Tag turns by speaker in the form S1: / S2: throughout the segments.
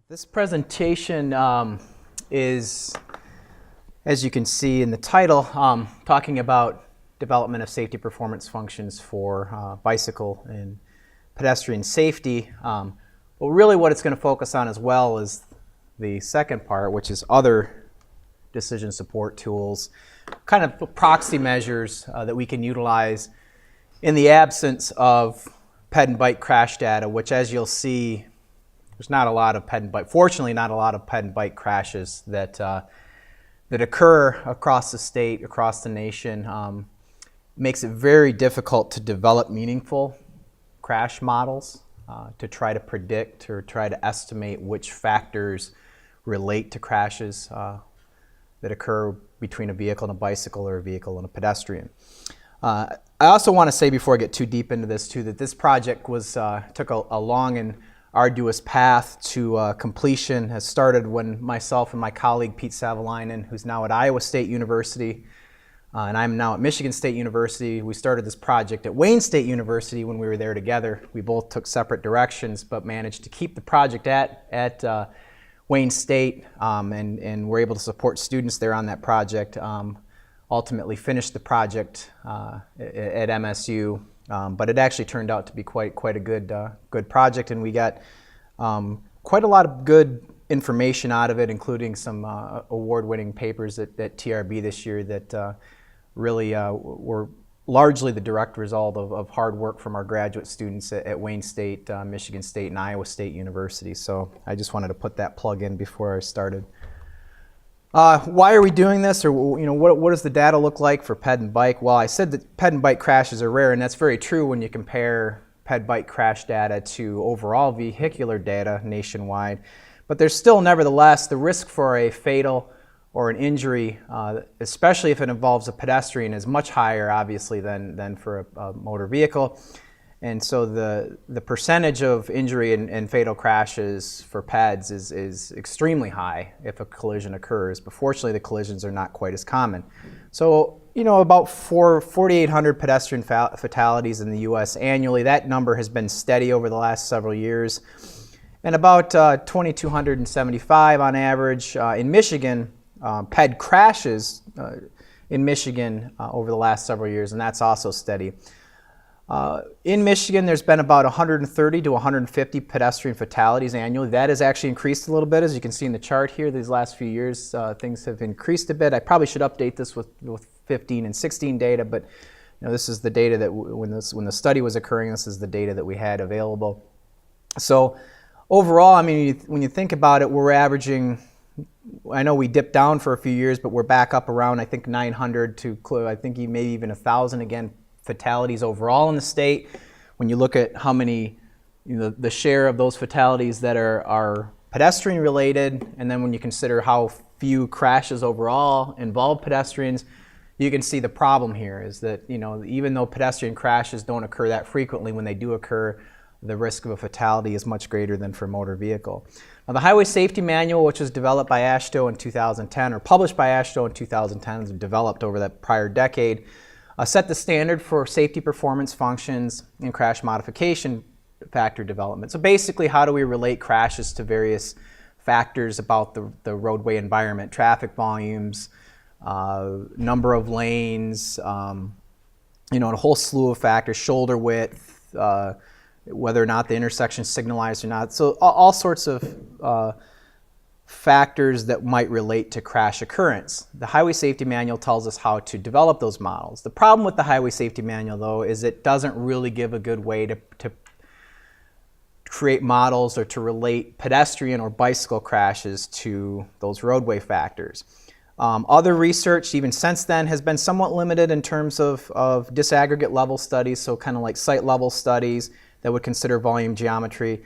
S1: This presentation is, as you can see in the title, talking about development of safety performance functions for bicycle and pedestrian safety. But really what it's going to focus on as well is the second part, which is other decision support tools, kind of proxy measures that we can utilize in the absence of ped and bike crash data, which, as you'll see, there's not a lot of ped and bike, fortunately not a lot of ped and bike crashes that occur across the state, across the nation. Makes it very difficult to develop meaningful crash models to try to predict or try to estimate which factors relate to crashes that occur between a vehicle and a bicycle or a vehicle and a pedestrian. I also want to say, before I get too deep into this too, that this project took a long and arduous path to completion. Has started when myself and my colleague Pete Savalainen, who's now at Iowa State University, and I'm now at Michigan State University. We started this project at Wayne State University when we were there together. We both took separate directions, but managed to keep the project at Wayne State, and were able to support students there on that project. Ultimately finished the project at MSU. But it actually turned out to be quite a good project, and we got quite a lot of good information out of it, including some award-winning papers at TRB this year that really were largely the direct result of hard work from our graduate students at Wayne State, Michigan State, and Iowa State University. So I just wanted to put that plug in before I started. Why are we doing this, or what does the data look like for ped and bike? Well, I said that ped and bike crashes are rare, and that's very true when you compare ped-bike crash data to overall vehicular data nationwide. But there's still, nevertheless, the risk for a fatal or an injury, especially if it involves a pedestrian, is much higher, obviously, than for a motor vehicle. And so the percentage of injury and fatal crashes for PEDs is extremely high if a collision occurs, but fortunately the collisions are not quite as common. So, about 4,800 pedestrian fatalities in the US annually. That number has been steady over the last several years. And about 2,275 on average in Michigan, PED crashes in Michigan over the last several years, and that's also steady. In Michigan, there's been about 130 to 150 pedestrian fatalities annually. That has actually increased a little bit, as you can see in the chart here. These last few years, things have increased a bit. I probably should update this with 15 and 16 data, but this is the data that when the study was occurring, this is the data that we had available. So overall, I mean, when you think about it, we're averaging, I know we dipped down for a few years, but we're back up around, I think, 900 to, I think, maybe even 1,000 again, fatalities overall in the state. When you look at how many, the share of those fatalities that are pedestrian related, and then when you consider how few crashes overall involve pedestrians, you can see the problem here is that, even though pedestrian crashes don't occur that frequently, when they do occur, the risk of a fatality is much greater than for a motor vehicle. Now, the Highway Safety Manual, which was developed by AASHTO in 2010, or published by AASHTO in 2010, was developed over that prior decade, set the standard for safety performance functions and crash modification factor development. So basically, how do we relate crashes to various factors about the roadway environment, traffic volumes, number of lanes, a whole slew of factors, shoulder width, whether or not the intersection is signalized or not. So all sorts of factors that might relate to crash occurrence. The Highway Safety Manual tells us how to develop those models. The problem with the Highway Safety Manual, though, is it doesn't really give a good way to create models or to relate pedestrian or bicycle crashes to those roadway factors. Other research, even since then, has been somewhat limited in terms of disaggregate level studies, so kind of like site level studies that would consider volume geometry.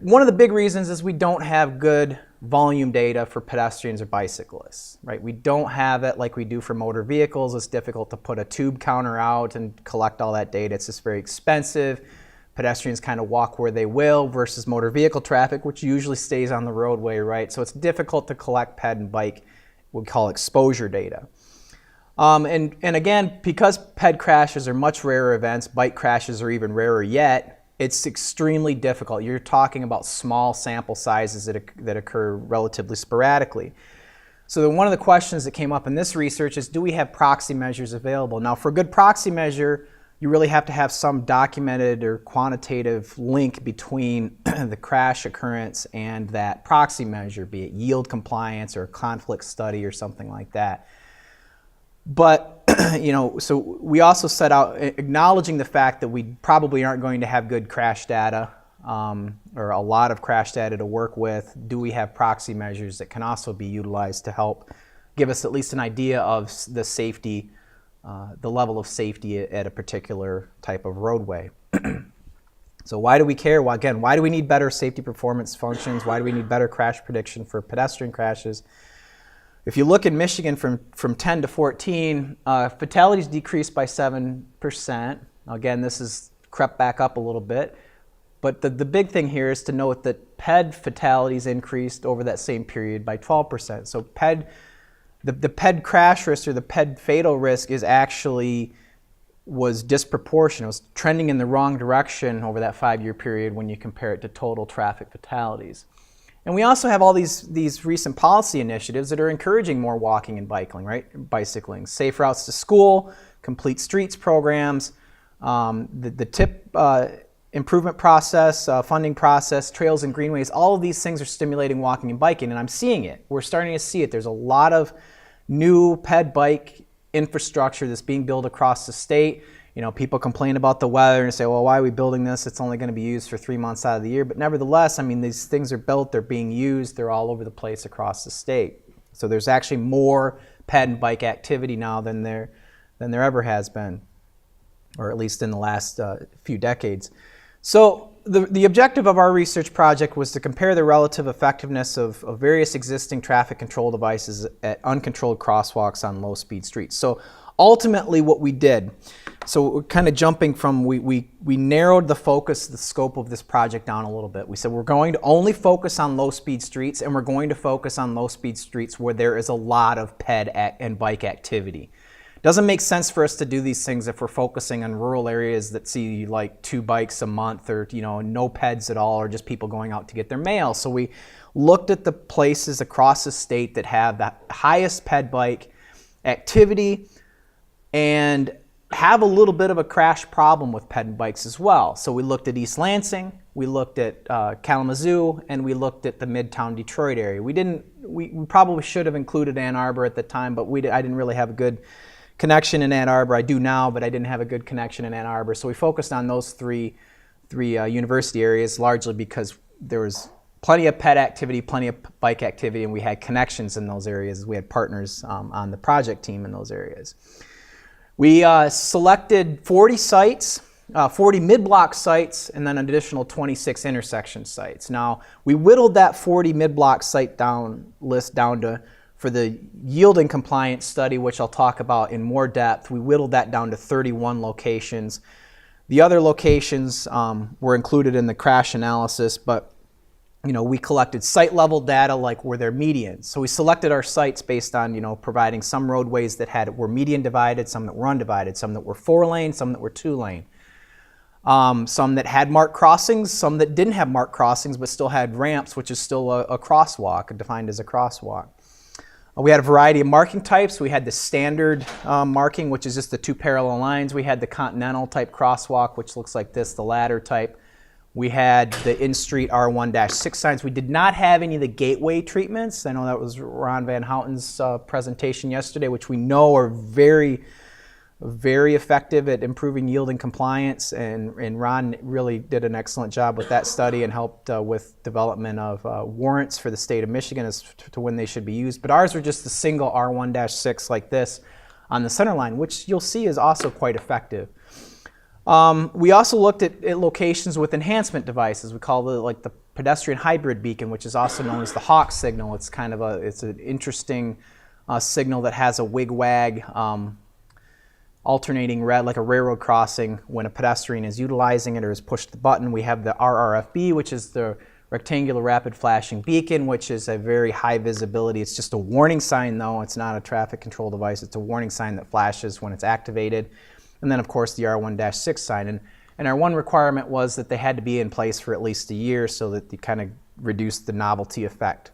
S1: One of the big reasons is we don't have good volume data for pedestrians or bicyclists, right? We don't have it like we do for motor vehicles. It's difficult to put a tube counter out and collect all that data. It's just very expensive. Pedestrians kind of walk where they will versus motor vehicle traffic, which usually stays on the roadway, right? So it's difficult to collect ped and bike, we call exposure data. And again, because ped crashes are much rarer events, bike crashes are even rarer yet, it's extremely difficult. You're talking about small sample sizes that occur relatively sporadically. So then one of the questions that came up in this research is, do we have proxy measures available? Now, for a good proxy measure, you really have to have some documented or quantitative link between the crash occurrence and that proxy measure, be it yield compliance or a conflict study or something like that. But so we also set out acknowledging the fact that we probably aren't going to have good crash data or a lot of crash data to work with. Do we have proxy measures that can also be utilized to help give us at least an idea of the safety, the level of safety at a particular type of roadway? So why do we care? Well, again, why do we need better safety performance functions? Why do we need better crash prediction for pedestrian crashes? If you look in Michigan from 10 to 14, fatalities decreased by 7%. Now, again, this has crept back up a little bit. But the big thing here is to note that PED fatalities increased over that same period by 12%. So the PED crash risk or the PED fatal risk was disproportionate. It was trending in the wrong direction over that 5-year period when you compare it to total traffic fatalities. And we also have all these recent policy initiatives that are encouraging more walking and bicycling, right? Bicycling, safe routes to school, complete streets programs, the TIP improvement process, funding process, trails and greenways. All of these things are stimulating walking and biking, and I'm seeing it. We're starting to see it. There's a lot of new ped bike infrastructure that's being built across the state. People complain about the weather and say, well, why are we building this? It's only going to be used for 3 months out of the year. But nevertheless, these things are built, they're being used, they're all over the place across the state. So there's actually more ped and bike activity now than there ever has been, or at least in the last few decades. So the objective of our research project was to compare the relative effectiveness of various existing traffic control devices at uncontrolled crosswalks on low-speed streets. So ultimately what we did, so we're kind of jumping from, we narrowed the focus, the scope of this project down a little bit. We said we're going to only focus on low-speed streets, and we're going to focus on low-speed streets where there is a lot of ped and bike activity. Doesn't make sense for us to do these things if we're focusing on rural areas that see like 2 bikes a month or no peds at all, or just people going out to get their mail. So we looked at the places across the state that have the highest ped bike activity and have a little bit of a crash problem with ped bikes as well. So we looked at East Lansing, we looked at Kalamazoo, and we looked at the Midtown Detroit area. We probably should have included Ann Arbor at the time, but I didn't really have a good connection in Ann Arbor. I do now, but I didn't have a good connection in Ann Arbor. So we focused on those three university areas, largely because there was plenty of ped activity, plenty of bike activity, and we had connections in those areas. We had partners on the project team in those areas. We selected 40 sites, 40 mid-block sites, and then an additional 26 intersection sites. Now, we whittled that 40 mid-block site list down to, for the yielding compliance study, which I'll talk about in more depth, we whittled that down to 31 locations. The other locations were included in the crash analysis, but we collected site level data, like were there medians. So we selected our sites based on providing some roadways that were median divided, some that were undivided, some that were 4-lane, some that were 2-lane. Some that had marked crossings, some that didn't have marked crossings but still had ramps, which is still a crosswalk, defined as a crosswalk. We had a variety of marking types. We had the standard marking, which is just the 2 parallel lines. We had the continental type crosswalk, which looks like this, the ladder type. We had the in-street R1-6 signs. We did not have any of the gateway treatments. I know that was Ron Van Houten's presentation yesterday, which we know are very, very effective at improving yield and compliance. And Ron really did an excellent job with that study and helped with development of warrants for the state of Michigan as to when they should be used. But ours were just a single R1-6 like this on the center line, which you'll see is also quite effective. We also looked at locations with enhancement devices. We call it the pedestrian hybrid beacon, which is also known as the Hawk signal. It's kind of it's an interesting signal that has a wig-wag alternating red, like a railroad crossing, when a pedestrian is utilizing it or has pushed the button. We have the RRFB, which is the rectangular rapid flashing beacon, which is a very high visibility. It's just a warning sign, though. It's not a traffic control device. It's a warning sign that flashes when it's activated. And then, of course, the R1-6 sign. And our one requirement was that they had to be in place for at least a year so that they kind of reduced the novelty effect.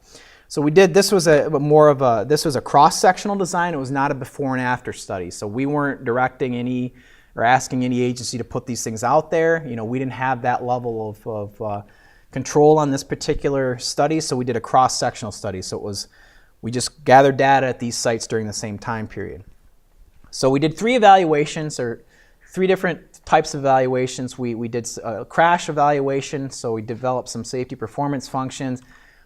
S1: So we did, this was a cross-sectional design. It was not a before and after study. So we weren't directing any or asking any agency to put these things out there. You know, we didn't have that level of control on this particular study, so we did a cross-sectional study. So it was, we just gathered data at these sites during the same time period. So we did 3 evaluations, or 3 different types of evaluations. We did a crash evaluation, so we developed some safety performance functions.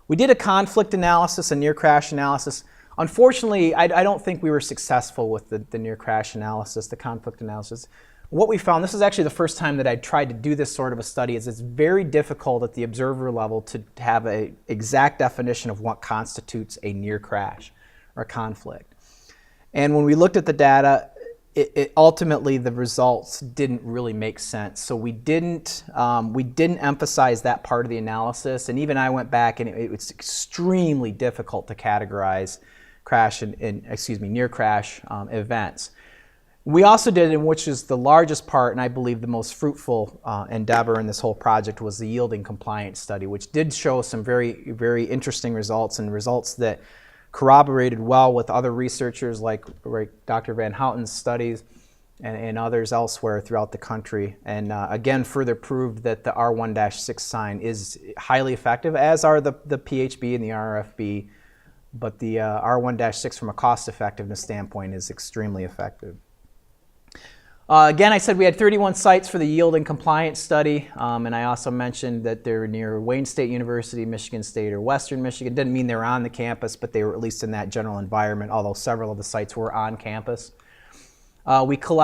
S1: We did a conflict analysis, a near crash analysis. Unfortunately, I don't think we were successful with the near crash analysis, the conflict analysis. What we found, this is actually the first time that I tried to do this sort of a study, is it's very difficult at the observer level to have an exact definition of what constitutes a near crash or conflict. And when we looked at the data, ultimately the results didn't really make sense. So we didn't emphasize that part of the analysis. And even I went back, and it was extremely difficult to categorize crash near crash events. We also did, and which is the largest part, and I believe the most fruitful endeavor in this whole project, was the yielding compliance study, which did show some very, very interesting results, and results that corroborated well with other researchers like Dr. Van Houten's studies and others elsewhere throughout the country. And again, further proved that the R1-6 sign is highly effective, as are the PHB and the RFB. But the R1-6 from a cost effectiveness standpoint is extremely effective. Again, I said we had 31 sites for the yielding compliance study, and I also mentioned that they're near Wayne State University, Michigan State, or Western Michigan. Didn't mean they were on the campus, but they were at least in that general environment, although several of the sites were on campus. We chose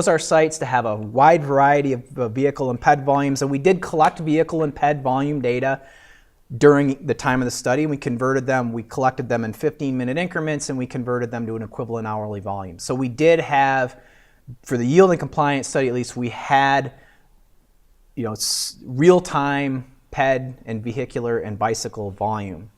S1: our sites to have a wide variety of vehicle and PED volumes, and we did collect vehicle and PED volume data during the time of the study. We converted them, we collected them in 15-minute increments, and we converted them to an equivalent hourly volume. So we did have, for the yield and compliance study at least, we had, you know, real-time PED and vehicular and bicycle volumes.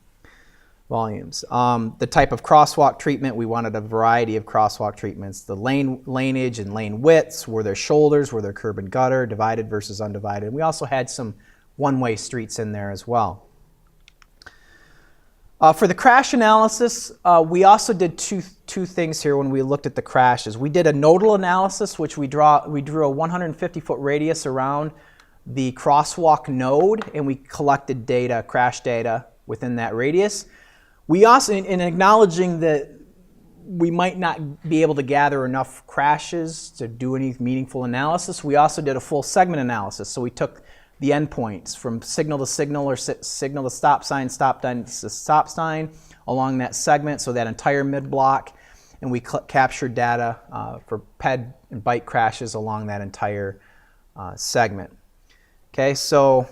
S1: The type of crosswalk treatment, we wanted a variety of crosswalk treatments. The laneage and lane widths, were there shoulders, were there curb and gutter, divided versus undivided. We also had some one-way streets in there as well. For the crash analysis, we also did two things here when we looked at the crashes. We did a nodal analysis, which we drew a 150-foot radius around the crosswalk node, and we collected data, crash data, within that radius. We also, in acknowledging that we might not be able to gather enough crashes to do any meaningful analysis, we also did a full segment analysis. So we took the endpoints from signal to signal, or signal to stop sign to stop sign along that segment, so that entire mid-block, and we captured data for PED and bike crashes along that entire segment. Okay, so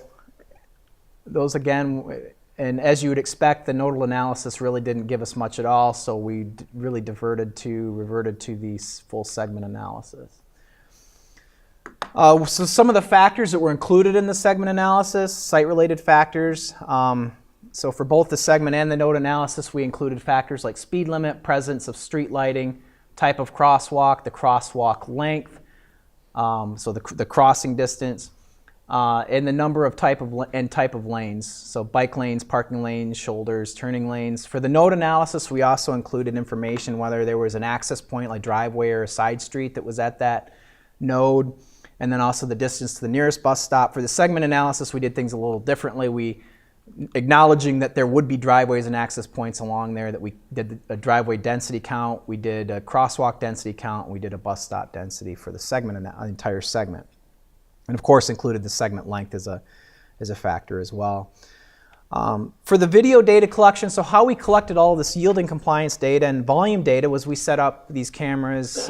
S1: those again, and as you would expect, the nodal analysis really didn't give us much at all, so we really reverted to the full segment analysis. So some of the factors that were included in the segment analysis, site-related factors. So for both the segment and the node analysis, we included factors like speed limit, presence of street lighting, type of crosswalk, the crosswalk length, so the crossing distance, and the number of type of lanes. So bike lanes, parking lanes, shoulders, turning lanes. For the node analysis, we also included information whether there was an access point like driveway or a side street that was at that node, and then also the distance to the nearest bus stop. For the segment analysis, we did things a little differently. Acknowledging that there would be driveways and access points along there, that we did a driveway density count, we did a crosswalk density count, we did a bus stop density for the segment, entire segment. And of course included the segment length as a factor as well. For the video data collection, so how we collected all this yielding compliance data and volume data was we set up these cameras.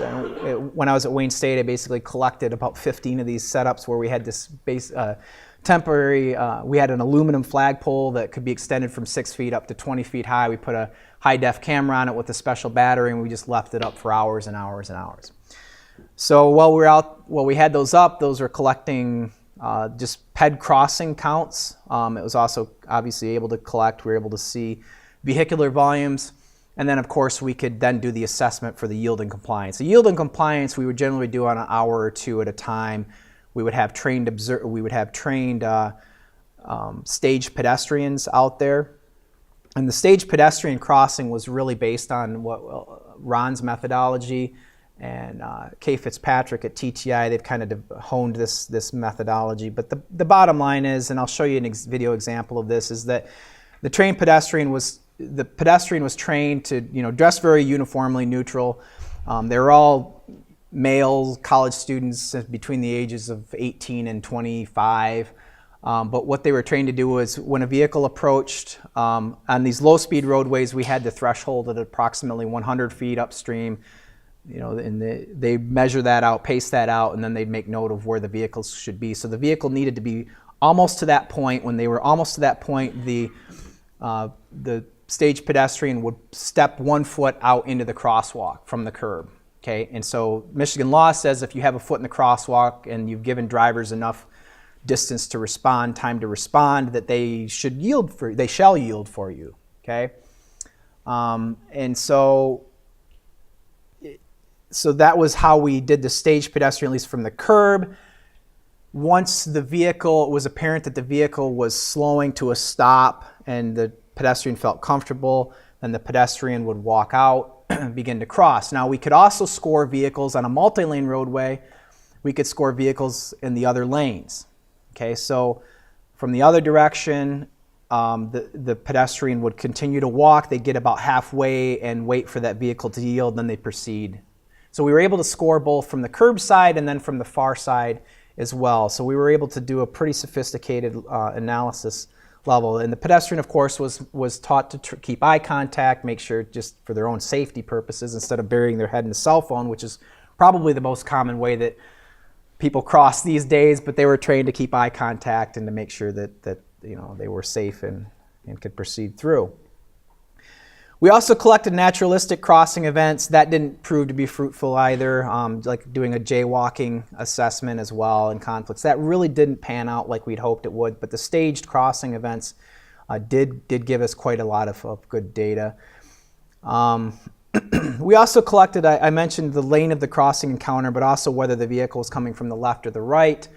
S1: When I was at Wayne State, I basically collected about 15 of these setups where we had this temporary, we had an aluminum flagpole that could be extended from 6 feet up to 20 feet high. We put a high-def camera on it with a special battery, and we just left it up for hours and hours and hours. So while we had those up, those were collecting just PED crossing counts. It was also obviously able to collect, we were able to see vehicular volumes. And then, of course, we could then do the assessment for the yield and compliance. The yield and compliance we would generally do on an hour or two at a time. We would have trained staged pedestrians out there. And the staged pedestrian crossing was really based on Ron's methodology and Kay Fitzpatrick at TTI. They've kind of honed this methodology. But the bottom line is, and I'll show you a video example of this, is that the pedestrian was trained to dress very uniformly neutral. They were all male college students between the ages of 18 and 25. But what they were trained to do was when a vehicle approached on these low-speed roadways, we had the threshold at approximately 100 feet upstream. And they measure that out, pace that out, and then they'd make note of where the vehicles should be. So the vehicle needed to be almost to that point. When they were almost to that point, the staged pedestrian would step 1 foot out into the crosswalk from the curb. Okay, and so Michigan law says if you have a foot in the crosswalk and you've given drivers enough distance to respond, time to respond, that they shall yield for you. Okay, and so that was how we did the staged pedestrian, at least from the curb. Once it was apparent that the vehicle was slowing to a stop and the pedestrian felt comfortable, then the pedestrian would walk out and begin to cross. Now, we could also score vehicles on a multi-lane roadway. We could score vehicles in the other lanes. Okay, so from the other direction, the pedestrian would continue to walk. They'd get about halfway and wait for that vehicle to yield, then they proceed. So we were able to score both from the curb side and then from the far side as well. So we were able to do a pretty sophisticated analysis level. And the pedestrian, of course, was taught to keep eye contact, make sure, just for their own safety purposes, instead of burying their head in a cell phone, which is probably the most common way that people cross these days, but they were trained to keep eye contact and to make sure that they were safe and could proceed through. We also collected naturalistic crossing events. That didn't prove to be fruitful either, like doing a jaywalking assessment as well and conflicts. That really didn't pan out like we'd hoped it would, but the staged crossing events did give us quite a lot of good data. We also collected, I mentioned the lane of the crossing encounter, but also whether the vehicle was coming from the left or the right.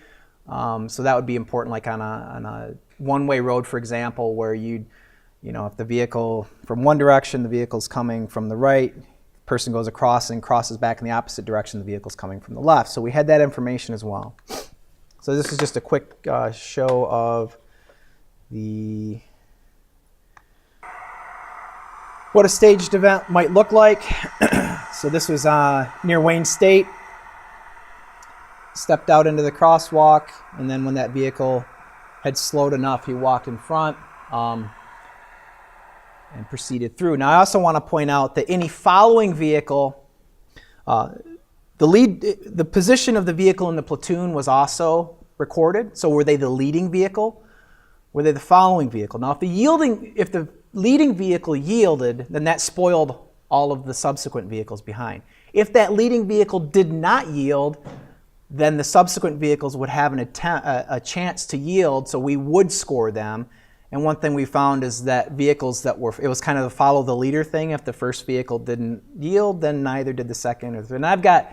S1: So that would be important, like on a one-way road, for example, where if the vehicle from one direction, the vehicle's coming from the right, the person goes across and crosses back in the opposite direction, the vehicle's coming from the left. So we had that information as well. So this is just a quick show of what a staged event might look like. So this was near Wayne State. Stepped out into the crosswalk, and then when that vehicle had slowed enough, he walked in front and proceeded through. Now, I also want to point out that any following vehicle, the position of the vehicle in the platoon was also recorded. So were they the leading vehicle? Were they the following vehicle? Now, if the leading vehicle yielded, then that spoiled all of the subsequent vehicles behind. If that leading vehicle did not yield, then the subsequent vehicles would have a chance to yield, so we would score them. And one thing we found is that vehicles it was kind of the follow the leader thing. If the first vehicle didn't yield, then neither did the second or third. And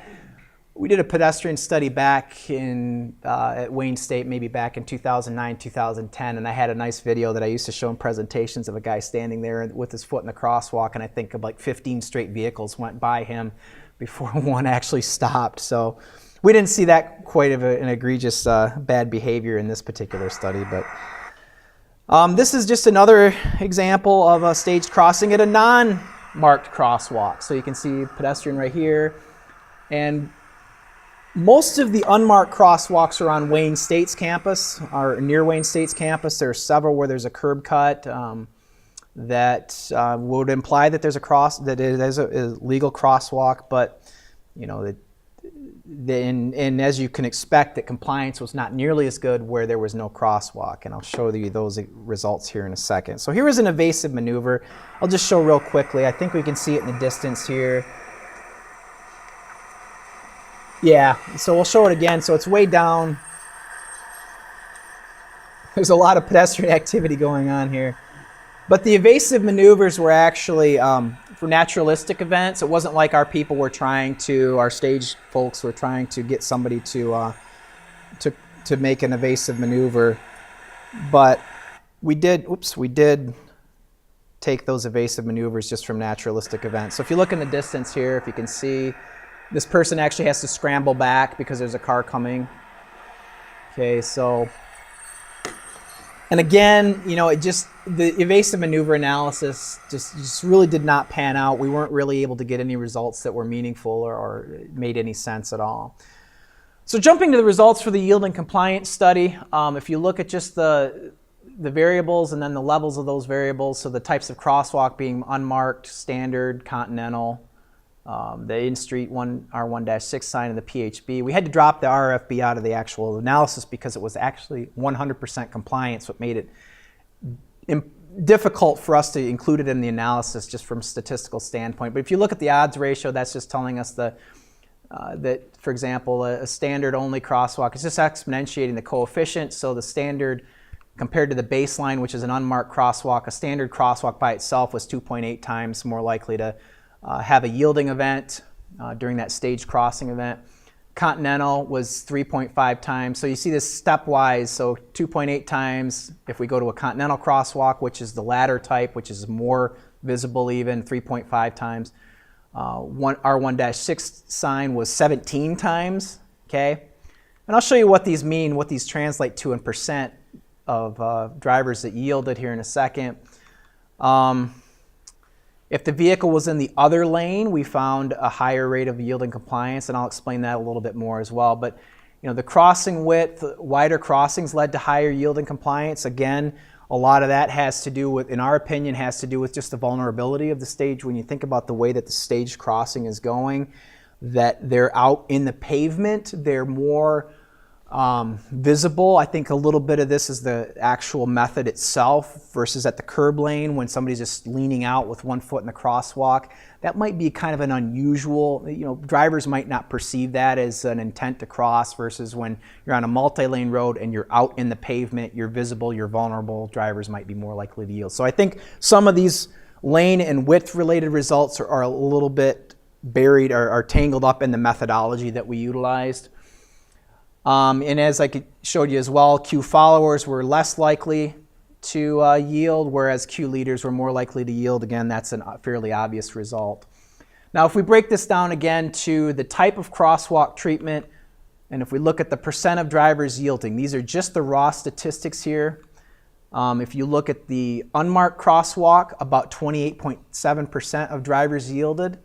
S1: we did a pedestrian study back at Wayne State, maybe back in 2009, 2010, and I had a nice video that I used to show in presentations of a guy standing there with his foot in the crosswalk, and I think of like 15 straight vehicles went by him before one actually stopped. So we didn't see that quite of an egregious bad behavior in this particular study, but this is just another example of a staged crossing at a non-marked crosswalk. So you can see pedestrian right here, and most of the unmarked crosswalks are on Wayne State's campus, or near Wayne State's campus. There are several where there's a curb cut that would imply that that it is a legal crosswalk, but and as you can expect, that compliance was not nearly as good where there was no crosswalk, and I'll show you those results here in a second. So here is an evasive maneuver. I'll just show real quickly. I think we can see it in the distance here. Yeah, so we'll show it again. So it's way down. There's a lot of pedestrian activity going on here. But the evasive maneuvers were actually for naturalistic events. It wasn't like our people were trying to, our stage folks were trying to get somebody to make an evasive maneuver. But we did take those evasive maneuvers just from naturalistic events. So if you look in the distance here, if you can see, this person actually has to scramble back because there's a car coming. Okay, so, and again, you know, the evasive maneuver analysis just really did not pan out. We weren't really able to get any results that were meaningful or made any sense at all. So jumping to the results for the yield and compliance study, if you look at just the variables and then the levels of those variables, so the types of crosswalk being unmarked, standard, continental, the in-street R1-6 sign, and the PHB. We had to drop the RFB out of the actual analysis because it was actually 100% compliance, what made it difficult for us to include it in the analysis just from a statistical standpoint. But if you look at the odds ratio, that's just telling us that, for example, a standard only crosswalk is just exponentiating the coefficient. So the standard compared to the baseline, which is an unmarked crosswalk, a standard crosswalk by itself was 2.8 times more likely to have a yielding event during that stage crossing event. Continental was 3.5 times. So you see this stepwise, so 2.8 times if we go to a continental crosswalk, which is the latter type, which is more visible even, 3.5 times. R1-6 sign was 17 times, okay? And I'll show you what these mean, what these translate to in percent of drivers that yielded here in a second. If the vehicle was in the other lane, we found a higher rate of yielding compliance, and I'll explain that a little bit more as well. But you know, the crossing width, wider crossings led to higher yielding compliance. Again, a lot of that has to do with, in our opinion, has to do with just the vulnerability of the stage. When you think about the way that the stage crossing is going, that they're out in the pavement, they're more visible. I think a little bit of this is the actual method itself versus at the curb lane when somebody's just leaning out with one foot in the crosswalk. That might be kind of an unusual, you know, drivers might not perceive that as an intent to cross versus when you're on a multi-lane road and you're out in the pavement, you're visible, you're vulnerable, drivers might be more likely to yield. So I think some of these lane and width related results are a little bit buried or are tangled up in the methodology that we utilized. And as I showed you as well, Q followers were less likely to yield, whereas Q leaders were more likely to yield. Again, that's a fairly obvious result. Now, if we break this down again to the type of crosswalk treatment, and if we look at the percent of drivers yielding, these are just the raw statistics here. If you look at the unmarked crosswalk, about 28.7% of drivers yielded.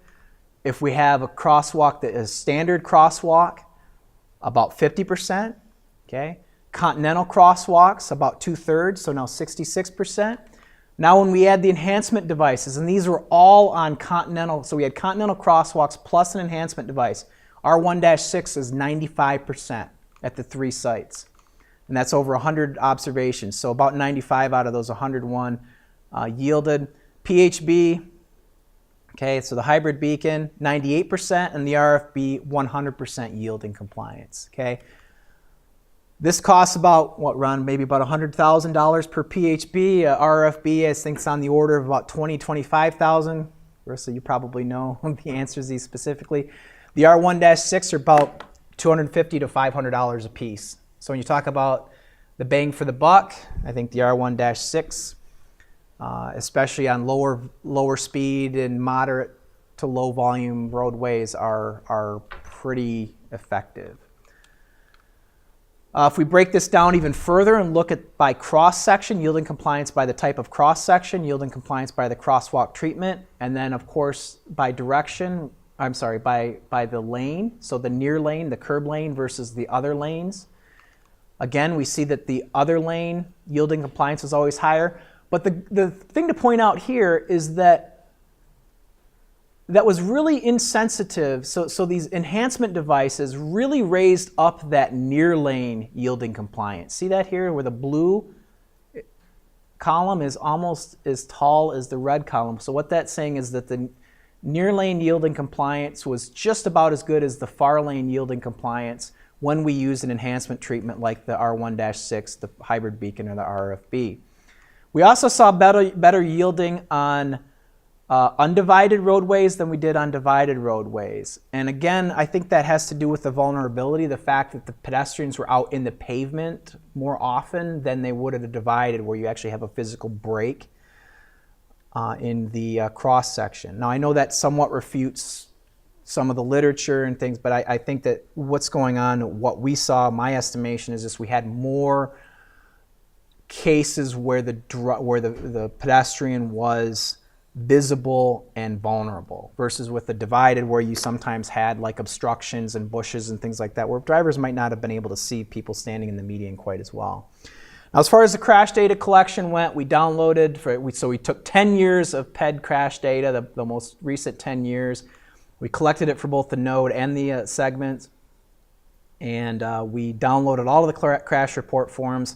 S1: If we have a crosswalk that is standard crosswalk, about 50%, okay? Continental crosswalks, about 2/3, so now 66%. Now when we add the enhancement devices, and these were all on continental, so we had continental crosswalks plus an enhancement device. R1-6 is 95% at the 3 sites. And that's over 100 observations, so about 95 out of those 101 yielded. PHB, okay, so the hybrid beacon, 98%, and the RFB, 100% yielding compliance, okay? This costs about, what, Ron, maybe about $100,000 per PHB. RFB, I think, is on the order of about $20,000-$25,000. Marissa, you probably know the answers to these specifically. The R1-6 are about $250 to $500 a piece. So when you talk about the bang for the buck, I think the R1-6, especially on lower speed and moderate to low volume roadways, are pretty effective. If we break this down even further and look at by cross-section, yielding compliance by the type of cross-section, yielding compliance by the crosswalk treatment, and then of course by direction, by the lane, so the near lane, the curb lane versus the other lanes. Again, we see that the other lane yielding compliance is always higher. But the thing to point out here is that was really insensitive. So these enhancement devices really raised up that near lane yielding compliance. See that here where the blue column is almost as tall as the red column. So what that's saying is that the near lane yielding compliance was just about as good as the far lane yielding compliance when we use an enhancement treatment like the R1-6, the hybrid beacon, or the RFB. We also saw better yielding on undivided roadways than we did on divided roadways. And again, I think that has to do with the vulnerability, the fact that the pedestrians were out in the pavement more often than they would at a divided where you actually have a physical break in the cross section. Now I know that somewhat refutes some of the literature and things, but I think that what's going on, what we saw, my estimation is just we had more cases where the pedestrian was visible and vulnerable versus with the divided where you sometimes had like obstructions and bushes and things like that where drivers might not have been able to see people standing in the median quite as well. Now, as far as the crash data collection went, we downloaded, so we took 10 years of PED crash data, the most recent 10 years. We collected it for both the node and the segments, and we downloaded all of the crash report forms,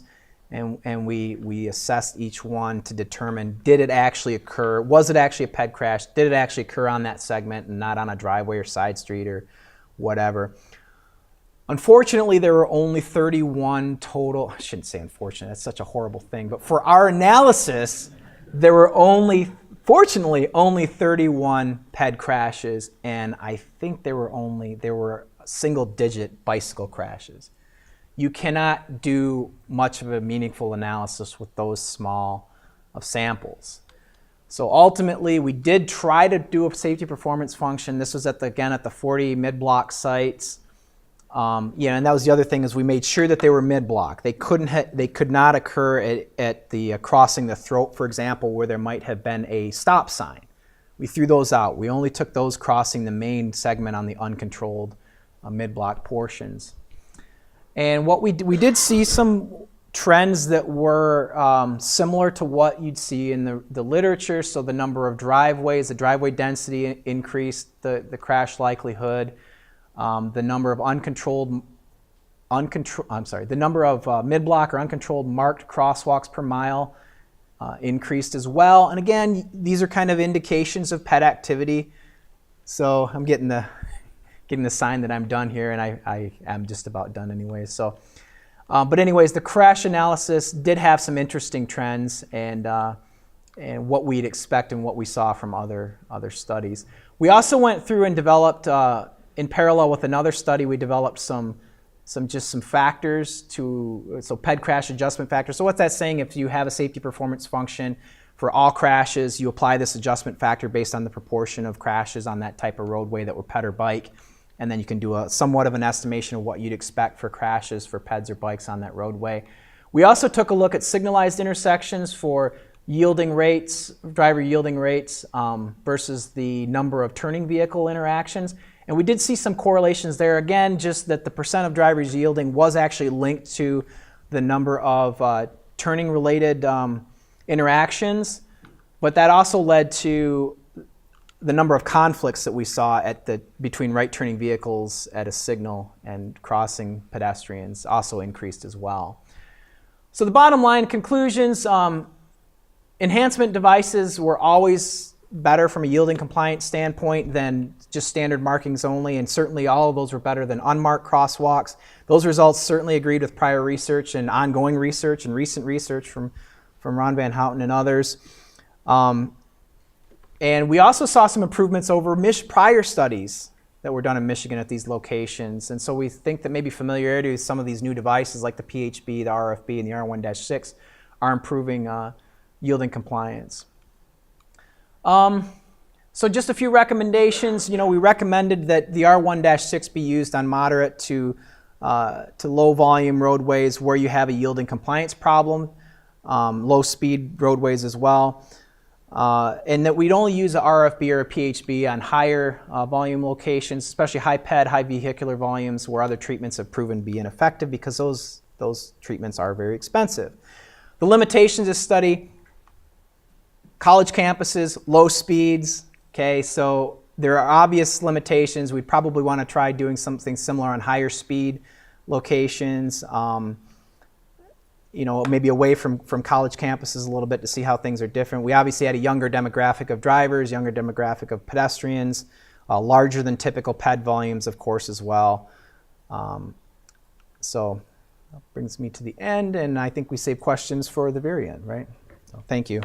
S1: and we assessed each one to determine, did it actually occur, was it actually a PED crash, did it actually occur on that segment and not on a driveway or side street or whatever. Unfortunately, there were only 31 total, I shouldn't say unfortunate, that's such a horrible thing, but for our analysis, there were fortunately, only 31 PED crashes, and I think there were single-digit bicycle crashes. You cannot do much of a meaningful analysis with those small of samples. So ultimately, we did try to do a safety performance function. This was again at the 40 mid-block sites. And that was the other thing, is we made sure that they were mid-block. They could not occur at the crossing the throat, for example, where there might have been a stop sign. We threw those out. We only took those crossing the main segment on the uncontrolled mid-block portions. And what we did see some trends that were similar to what you'd see in the literature. So the number of driveways, the driveway density increased the crash likelihood. The number of the number of mid-block or uncontrolled marked crosswalks per mile increased as well. And again, these are kind of indications of PED activity. So I'm getting the sign that I'm done here, and I am just about done anyway. So, but anyways, the crash analysis did have some interesting trends and what we'd expect and what we saw from other studies. We also went through and developed, in parallel with another study, we developed some factors so PED crash adjustment factors. So what's that saying? If you have a safety performance function for all crashes, you apply this adjustment factor based on the proportion of crashes on that type of roadway that were PED or bike, and then you can do somewhat of an estimation of what you'd expect for crashes for PEDs or bikes on that roadway. We also took a look at signalized intersections for yielding rates, driver yielding rates versus the number of turning vehicle interactions. And we did see some correlations there. Again, just that the percent of drivers yielding was actually linked to the number of turning-related interactions, but that also led to the number of conflicts that we saw between right-turning vehicles at a signal and crossing pedestrians also increased as well. So the bottom line conclusions, enhancement devices were always better from a yielding compliance standpoint than just standard markings only, and certainly all of those were better than unmarked crosswalks. Those results certainly agreed with prior research and ongoing research and recent research from Ron Van Houten and others. And we also saw some improvements over prior studies that were done in Michigan at these locations. And so we think that maybe familiarity with some of these new devices like the PHB, the RFB, and the R1-6 are improving yielding compliance. So just a few recommendations. We recommended that the R1-6 be used on moderate to low volume roadways where you have a yielding compliance problem, low speed roadways as well. And that we'd only use a RFB or a PHB on higher volume locations, especially high PED, high vehicular volumes where other treatments have proven to be ineffective because those treatments are very expensive. The limitations of this study: college campuses, low speeds. Okay, so there are obvious limitations. We'd probably want to try doing something similar on higher speed locations. Maybe away from college campuses a little bit to see how things are different. We obviously had a younger demographic of drivers, younger demographic of pedestrians, larger than typical PED volumes, of course, as well. So that brings me to the end, and I think we save questions for the very end, right? So thank you.